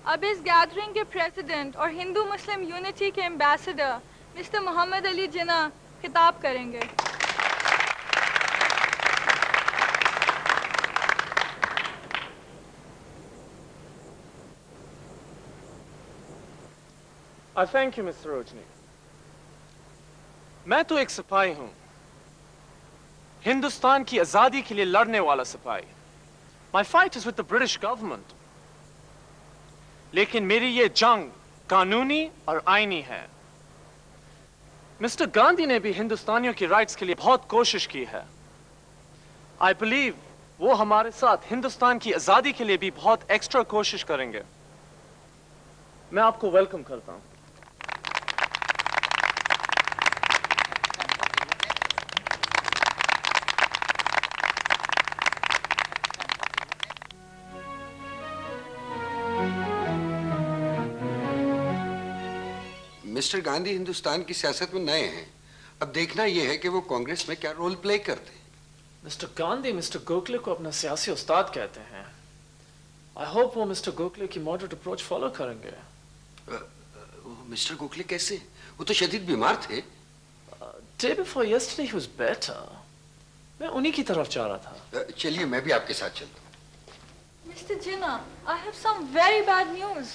अब इस गैदरिंग के प्रेसिडेंट और हिंदू मुस्लिम यूनिटी के एम्बेसडर मिस्टर मोहम्मद अली जिन्ना खिताब करेंगे। थैंक यू मिस्टर रोजनी। मैं तो एक सिपाही हूं, हिंदुस्तान की आजादी के लिए लड़ने वाला सिपाही। माई fight is with the British government, लेकिन मेरी ये जंग कानूनी और आईनी है। मिस्टर गांधी ने भी हिंदुस्तानियों की राइट्स के लिए बहुत कोशिश की है। आई बिलीव वो हमारे साथ हिंदुस्तान की आजादी के लिए भी बहुत एक्स्ट्रा कोशिश करेंगे। मैं आपको वेलकम करता हूं। मिस्टर गांधी हिंदुस्तान की सियासत में नए हैं। अब देखना यह है कि वो कांग्रेस में क्या रोल प्ले करते हैं। मिस्टर गांधी मिस्टर गोखले को अपना सियासी उस्ताद कहते हैं। आई होप वो मिस्टर गोखले की मॉडरेट अप्रोच फॉलो करेंगे। मिस्टर गोखले कैसे? वो तो शदीद बीमार थे। Day before yesterday he was better. मैं उन्हीं की तरफ जा रहा था। चलिए मैं भी आपके साथ चलता हूँ। Mister Jinnah, I have some very bad news.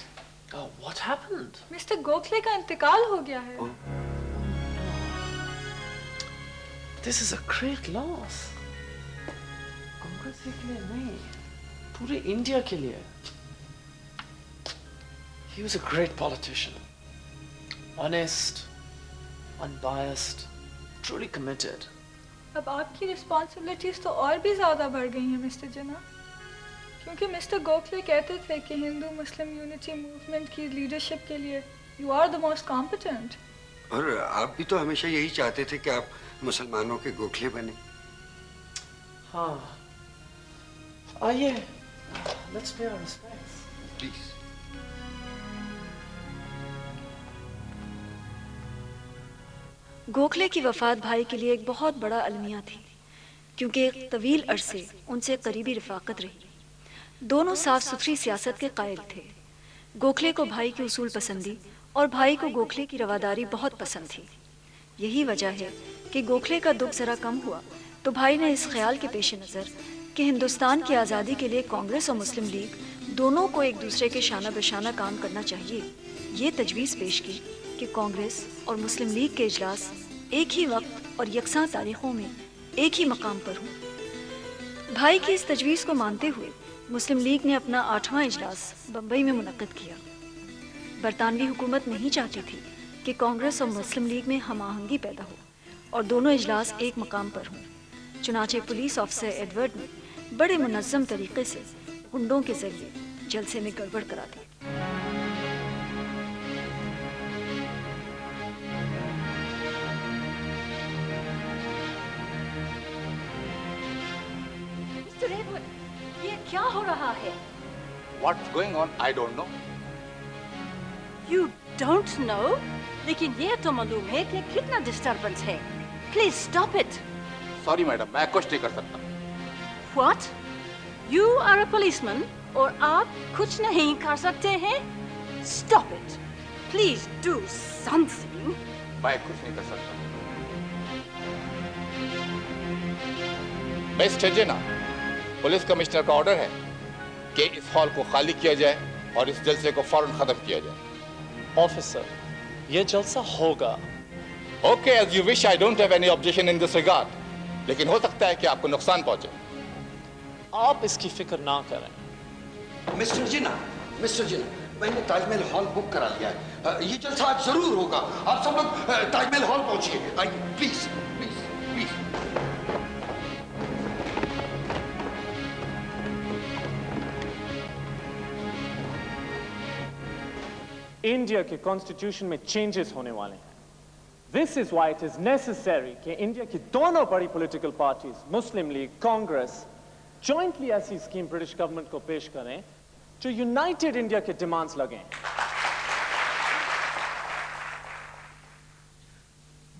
Oh, what happened? Mister Gokhale का इंतकाल हो गया है। This is a great loss. Congress के लिए नहीं, पूरे इंडिया के लिए। He was a great politician, honest, unbiased, truly committed. अब आपकी रिस्पॉन्सिबिलिटीज तो और भी ज्यादा बढ़ गई हैं मिस्टर जिन्ना, क्योंकि मिस्टर गोखले कहते थे कि हिंदू मुस्लिम यूनिटी मूवमेंट की लीडरशिप के लिए you are the most competent. और आप भी तो हमेशा यही चाहते थे कि आप मुसलमानों के गोखले बने। हाँ, आइए, लेट्स पे आवर रिस्पेक्ट्स। प्लीज। गोखले की वफात भाई के लिए एक बहुत बड़ा अलमिया थी, क्योंकि एक तवील अरसे उनसे करीबी रफाकत रही। दोनों साफ सुथरी सियासत के कायल थे। गोखले को भाई की उसूल पसंदी और भाई को गोखले की रवादारी बहुत पसंद थी। यही वजह है कि गोखले का दुख जरा कम हुआ तो भाई ने इस ख्याल के पेश नज़र कि हिंदुस्तान की आज़ादी के लिए कांग्रेस और मुस्लिम लीग दोनों को एक दूसरे के शाना बशाना काम करना चाहिए, ये तजवीज़ पेश की कि कांग्रेस और मुस्लिम लीग के इजलास एक ही वक्त और यकसां तारीखों में एक ही मकाम पर हों। भाई की इस तजवीज़ को मानते हुए मुस्लिम लीग ने अपना 8वां इजलास बम्बई में मुनक्किद किया। बरतानवी हुकूमत नहीं चाहती थी कि कांग्रेस और मुस्लिम लीग में हम आहंगी पैदा हो और दोनों इजलास एक मकाम पर हों। चुनाचे पुलिस ऑफिसर एडवर्ड ने बड़े मुनज़्ज़म तरीके से गुंडों के जरिए जलसे में गड़बड़ करा दी। ये क्या हो रहा है? What's going on? I don't know. You don't know? लेकिन ये तो मालूम है कि कितना डिस्टर्बेंस है। Please stop it. Sorry madam, मैं कुछ नहीं कर सकता। What? You are a policeman और आप कुछ नहीं कर सकते हैं? Stop it. Please do something. मैं कुछ नहीं कर सकता। मिस्टर जिन्ना, पुलिस कमिश्नर का ऑर्डर है कि इस हॉल को खाली किया जाए और इस जलसे को फौरन खत्म किया जाए। ऑफिसर, ये जलसा होगा। Okay, as you wish, I don't have any objection in this regard, लेकिन हो सकता है कि आपको नुकसान पहुंचे। आप इसकी फिक्र ना करें। मिस्टर जिन्ना, मैंने ताजमहल हॉल बुक करा लिया है। ये जलसा आज जरूर होगा। आप सब लोग ताजमहल हॉल पहुंचिए। आइए प्लीज प्लीज प्लीज। इंडिया के कॉन्स्टिट्यूशन में चेंजेस होने वाले हैं। This is why it is necessary कि इंडिया की दोनों बड़ी पॉलिटिकल पार्टीज, मुस्लिम लीग, कांग्रेस, जॉइंटली ऐसी स्कीम ब्रिटिश गवर्नमेंट को पेश करें जो यूनाइटेड इंडिया के डिमांड्स लगें।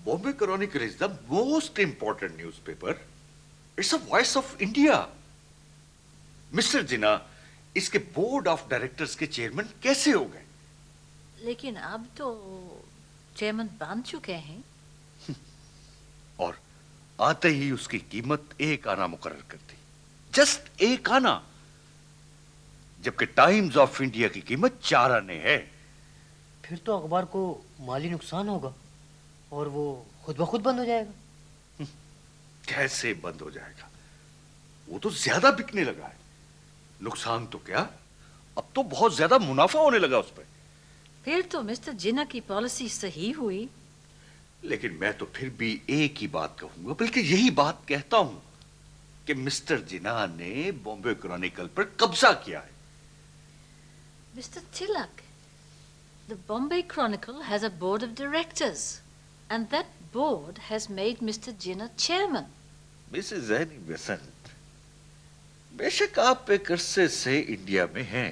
Bombay Chronicle is the most important newspaper. It's a voice of India. Mr. Jinnah, इसके बोर्ड ऑफ डायरेक्टर्स के चेयरमैन कैसे हो गए? लेकिन अब तो चेयरमैन बन चुके हैं। और आते ही उसकी कीमत 1 आना मुकर्रर कर दी, जस्ट 1 आना, जबकि टाइम्स ऑफ इंडिया की कीमत 4 आने है। फिर तो अखबार को माली नुकसान होगा और वो खुद ब खुद बंद हो जाएगा। कैसे बंद हो जाएगा? वो तो ज्यादा बिकने लगा है। नुकसान तो क्या, अब तो बहुत ज्यादा मुनाफा होने लगा उस पर। फिर तो मिस्टर जिन्ना की पॉलिसी सही हुई। लेकिन मैं तो फिर भी एक ही बात कहूंगा, बल्कि यही बात कहता हूं कि मिस्टर जिन्ना ने बॉम्बे क्रॉनिकल पर कब्जा किया है। Mr. Tilak, the Bombay Chronicle has a board of directors, and that board has made Mr. Jinnah chairman. Mrs Annie Besant, बेशक आप एक अरसे से इंडिया में हैं,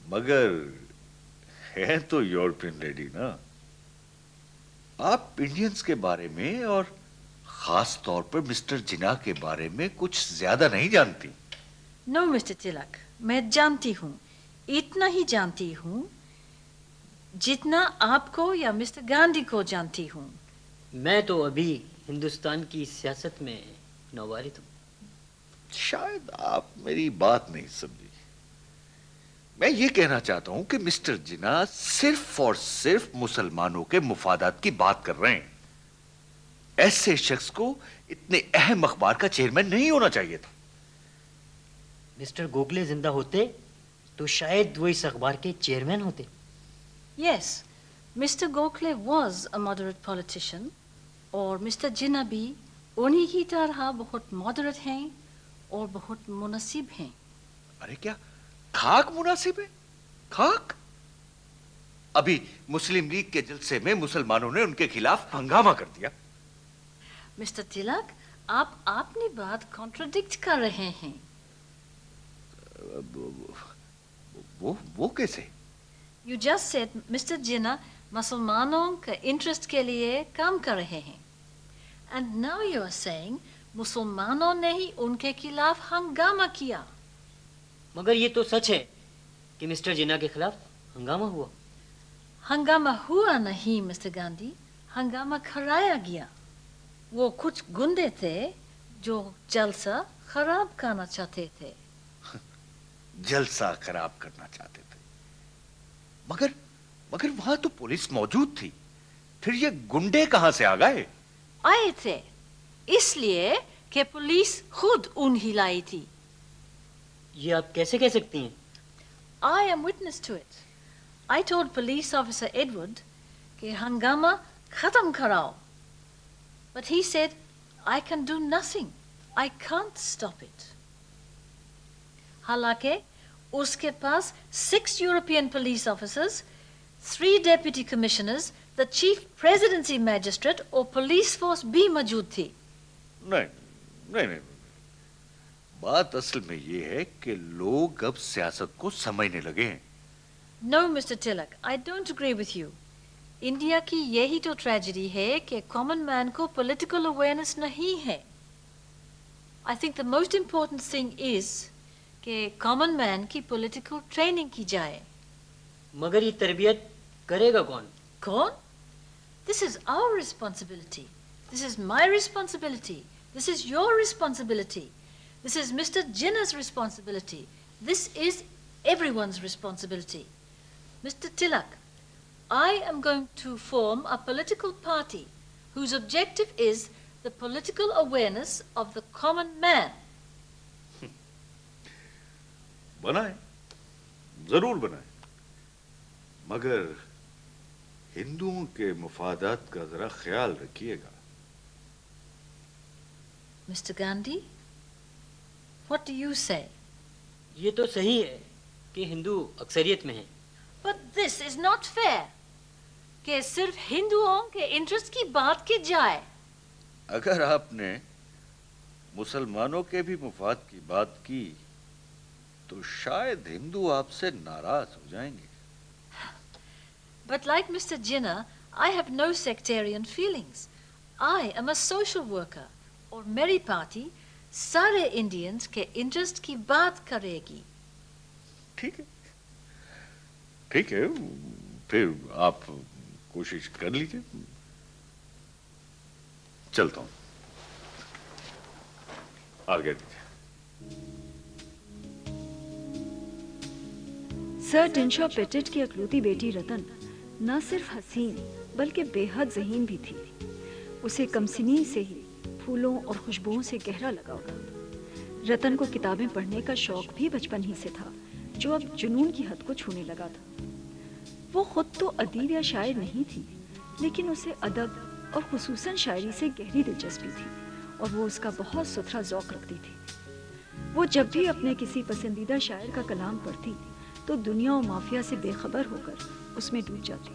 मगर हैं तो यूरोपियन लेडी ना। आप इंडियंस के बारे में और खास तौर पर मिस्टर जिन्ना के बारे में कुछ ज्यादा नहीं जानती। No, Mr. Tilak, मैं जानती हूँ, इतना ही जानती हूँ जितना आपको या मिस्टर गांधी को जानती हूँ। मैं तो अभी हिंदुस्तान की सियासत में नौवारित हूँ। शायद आप मेरी बात नहीं समझी। मैं ये कहना चाहता हूं कि मिस्टर जिन्ना सिर्फ और सिर्फ मुसलमानों के मुफादात की बात कर रहे हैं। ऐसे शख्स को इतने अहम अखबार का चेयरमैन नहीं होना चाहिए था। मिस्टर गोखले जिंदा होते तो शायद वो इस अखबार के चेयरमैन होते। Yes, Mr. Gokhale was a moderate politician, और मिस्टर जिन्ना भी उन्हीं की तरह बहुत मॉडरेट हैं और बहुत मुनासिब हैं। अरे क्या खाक मुनासिब है? खाक? अभी मुस्लिम लीग के जलसे में मुसलमानों ने उनके खिलाफ हंगामा कर दिया। मिस्टर तिलक, आप अपनी बात कॉन्ट्रडिक्ट कर रहे हैं। वो कैसे? You just said मिस्टर जिन्ना मुसलमानों के इंटरेस्ट के लिए काम कर रहे हैं, and now you are saying मुसलमानों ने ही उनके खिलाफ हंगामा किया। मगर ये तो सच है कि मिस्टर जिन्ना के खिलाफ हंगामा हुआ। हंगामा हुआ नहीं मिस्टर गांधी, हंगामा कराया गया। वो कुछ गुंडे थे जो जलसा खराब करना चाहते थे। जलसा खराब करना चाहते थे, मगर वहां तो पुलिस मौजूद थी। फिर ये गुंडे कहां से आ गए? आए थे इसलिए कि पुलिस खुद उन्हें लाई थी। ये आप कैसे कह सकती हैं? I am witness to it. I told police officer Edward कि हंगामा खत्म कराओ, but he said I can do nothing. I can't stop it. हालांकि उसके पास 6 European police officers, 3 deputy commissioners, the chief presidency magistrate और police force भी मौजूद थी। नहीं, बात असल में ये है कि लोग अब सियासत को समझने लगे हैं। No, Mr. Tilak, I don't agree with you. India की यही तो ट्रेजेडी है कि कॉमन मैन को पॉलिटिकल अवेयरनेस नहीं है। I think the most important thing is कि कॉमन मैन की पॉलिटिकल ट्रेनिंग की जाए। मगर ये तरबियत करेगा कौन? कौन? This is our responsibility. This is my responsibility. This is your responsibility. This is Mr. Jinnah's responsibility. This is everyone's responsibility. Mr. Tilak, I am going to form a political party whose objective is the political awareness of the common man. बनाए, जरूर बनाए, मगर हिंदुओं के मुफादात का जरा ख्याल रखिएगा। Mr. Gandhi, what do you say? ये तो सही है कि हिंदू अक्सरियत में हैं। But this is not fair. कि सिर्फ हिंदुओं के इंटरेस्ट की बात की जाए। अगर आपने मुसलमानों के भी मुफाद की बात की तो शायद हिंदू आपसे नाराज हो जाएंगे। But like Mr. Jinnah, I have no sectarian feelings. I am a social worker, or Merry Party सारे इंडियंस के इंटरेस्ट की बात करेगी। ठीक है, ठीक है, फिर आप कोशिश कर लीजिए। चलता हूं, आगे दीजिए। सर डिनशॉ पेटिट की अकलौती बेटी रतन न सिर्फ हसीन बल्कि बेहद ज़हीन भी थी। उसे कमसिनी से ही फूलों और खुशबुओं से गहरा लगाव था। रतन को किताबें पढ़ने का शौक भी बचपन ही से था, जो अब जुनून की हद को छूने लगा था। वो खुद तो अदीब या शायर नहीं थी, लेकिन उसे अदब और खुसूसन शायरी से गहरी दिलचस्पी थी और वो उसका बहुत सुथरा ज़ौक़ रखती थी। वो जब भी अपने किसी पसंदीदा शायर का कलाम पढ़ती तो दुनिया और माफिया से बेखबर होकर उसमें डूब जाती।